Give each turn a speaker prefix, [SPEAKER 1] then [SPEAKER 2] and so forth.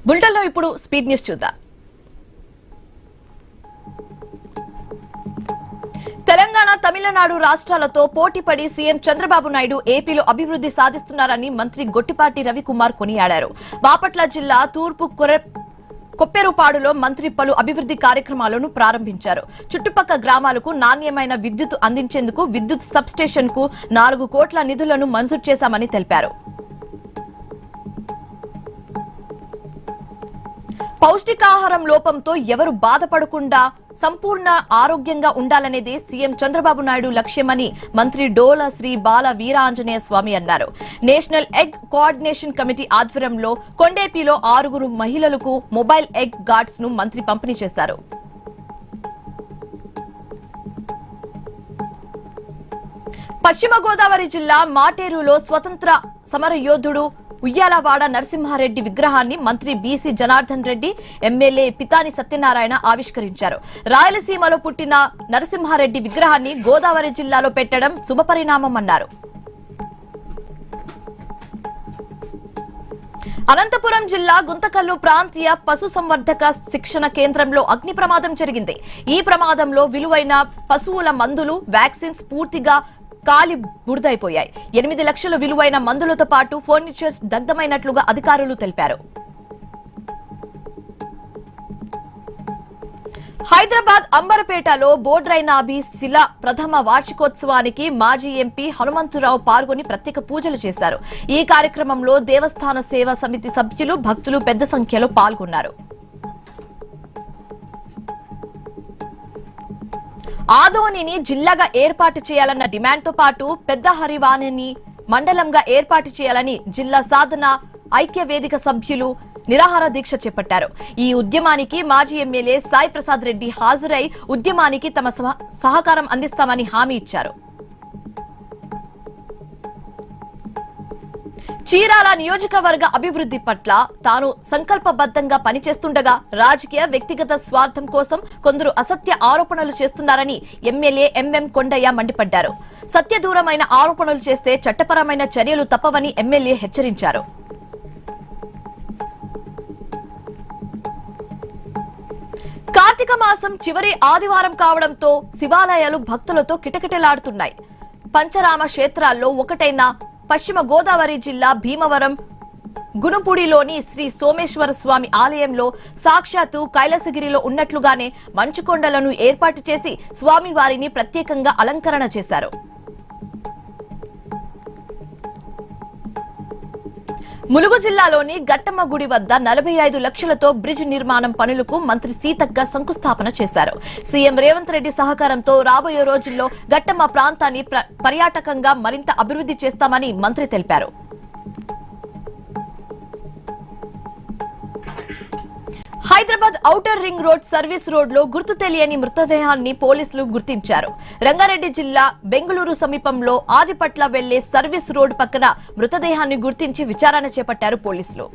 [SPEAKER 1] బులెటిన్లో ఇప్పుడు speed news చూద్దాం. తెలంగాణ, తమిళనాడు రాష్ట్రాలతో పోటీపడి సీఎం చంద్రబాబు నాయుడు ఏపీలో అభివృద్ధి సాధిస్తున్నారని మంత్రి గొట్టిపాటి రవికుమార్ కొనియాడారు. బాపట్ల జిల్లా తూర్పు కొప్పెరుపాడులో మంత్రి పలు అభివృద్ధి కార్యక్రమాలను ప్రారంభించారు. చుట్టుపక్కల గ్రామాలకు నాణ్యమైన విద్యుత్ అందించేందుకు విద్యుత్ సబ్ స్టేషన్ కు 4 కోట్ల నిధులను మంజూరు చేశామని తెలిపారు. పౌష్టికాహారం లోపంతో ఎవరు బాధపడకుండా సంపూర్ణ ఆరోగ్యంగా ఉండాలనేది సీఎం చంద్రబాబు నాయుడు లక్ష్యమని మంత్రి డోల శ్రీ బాల వీరాంజనేయ స్వామి అన్నారు. నేషనల్ ఎగ్ కోఆర్డినేషన్ కమిటీ ఆధ్వర్యంలో కొండేపిలో 6 మహిళలకు మొబైల్ ఎగ్ గార్డ్స్ ను మంత్రి పంపిణీ చేశారు. పశ్చిమ గోదావరి జిల్లా మాటేరులో స్వతంత్ర సమర యోధుడు ఉయ్యాలవాడ నరసింహారెడ్డి విగ్రహాన్ని మంత్రి బీసీ జనార్దన్ రెడ్డి, ఎమ్మెల్యే పితాని సత్యనారాయణ ఆవిష్కరించారు. రాయలసీమలో పుట్టిన నరసింహారెడ్డి విగ్రహాన్ని గోదావరి జిల్లాలో పెట్టడం శుభపరిణామమన్నారు. అనంతపురం జిల్లా గుంతకల్లు ప్రాంతీయ పశు సంవర్ధక శిక్షణ కేంద్రంలో అగ్ని ప్రమాదం జరిగింది. ఈ ప్రమాదంలో విలువైన పశువుల మందులు, వ్యాక్సిన్స్ పూర్తిగా కాలి బురదైపోయాయి. 8 లక్షల విలువైన మందులతో పాటు ఫర్నిచర్స్ దగ్ధమైనట్లుగా అధికారులు తెలిపారు. హైదరాబాద్ అంబర్పేటలో బోడ్రైనాభి శిల ప్రథమ వార్షికోత్సవానికి మాజీ ఎంపీ హనుమంతురావు పాల్గొని ప్రత్యేక పూజలు చేశారు. ఈ కార్యక్రమంలో దేవస్థాన సేవా సమితి సభ్యులు, భక్తులు పెద్ద సంఖ్యలో పాల్గొన్నారు. ఆదోనిని జిల్లాగా ఏర్పాటు చేయాలన్న డిమాండ్తో పాటు పెద్ద హరివాణిని మండలంగా ఏర్పాటు చేయాలని జిల్లా సాధన ఐక్య వేదిక సభ్యులు నిరాహార దీక్ష చేపట్టారు. ఈ ఉద్యమానికి మాజీ ఎమ్మెల్యే సాయి ప్రసాద్ రెడ్డి హాజరై ఉద్యమానికి తమ సహకారం అందిస్తామని హామీ ఇచ్చారు. చీరాల నియోజకవర్గ అభివృద్ధి పట్ల తాను సంకల్పబద్దంగా పనిచేస్తుండగా రాజకీయ, వ్యక్తిగత స్వార్థం కోసం కొందరు అసత్య ఆరోపణలు చేస్తున్నారని ఎమ్మెల్యే ఎంఎం కొండయ్య మండిపడ్డారు. సత్యదూరమైన ఆరోపణలు చేస్తే చట్టపరమైన చర్యలు తప్పవని ఎమ్మెల్యే హెచ్చరించారు. కార్తీక మాసం చివరి ఆదివారం కావడంతో శివాలయాలు భక్తులతో కిటకిటలాడుతున్నాయి. పంచరామ క్షేత్రాల్లో ఒకటైన పశ్చిమ గోదావరి జిల్లా భీమవరం గునుపూడిలోని శ్రీ సోమేశ్వర స్వామి ఆలయంలో సాక్షాత్తు కైలాసగిరిలో ఉన్నట్లుగానే మంచుకొండలను ఏర్పాటు చేసి స్వామివారిని ప్రత్యేకంగా అలంకరణ చేశారు. ములుగు జిల్లాలోని గట్టమ్మ గుడి వద్ద 45 లక్షలతో బ్రిడ్జ్ నిర్మాణం పనులకు మంత్రి సీతక్క శంకుస్థాపన చేశారు. సీఎం రేవంత్ రెడ్డి సహకారంతో రాబోయే రోజుల్లో గట్టమ్మ ప్రాంతాన్ని పర్యాటకంగా మరింత అభివృద్ధి చేస్తామని మంత్రి తెలిపారు. Hyderabad outer ring road service road లో గుర్తు తెలియని మృతదేహాన్ని పోలీసులు గుర్తించారు. రంగారెడ్డి జిల్లా బెంగళూరు సమీపంలో ఆదిపట్ల వెళ్లే సర్వీస్ రోడ్ పక్కన మృతదేహాన్ని గుర్తించి విచారణ చేపట్టారు పోలీసులు.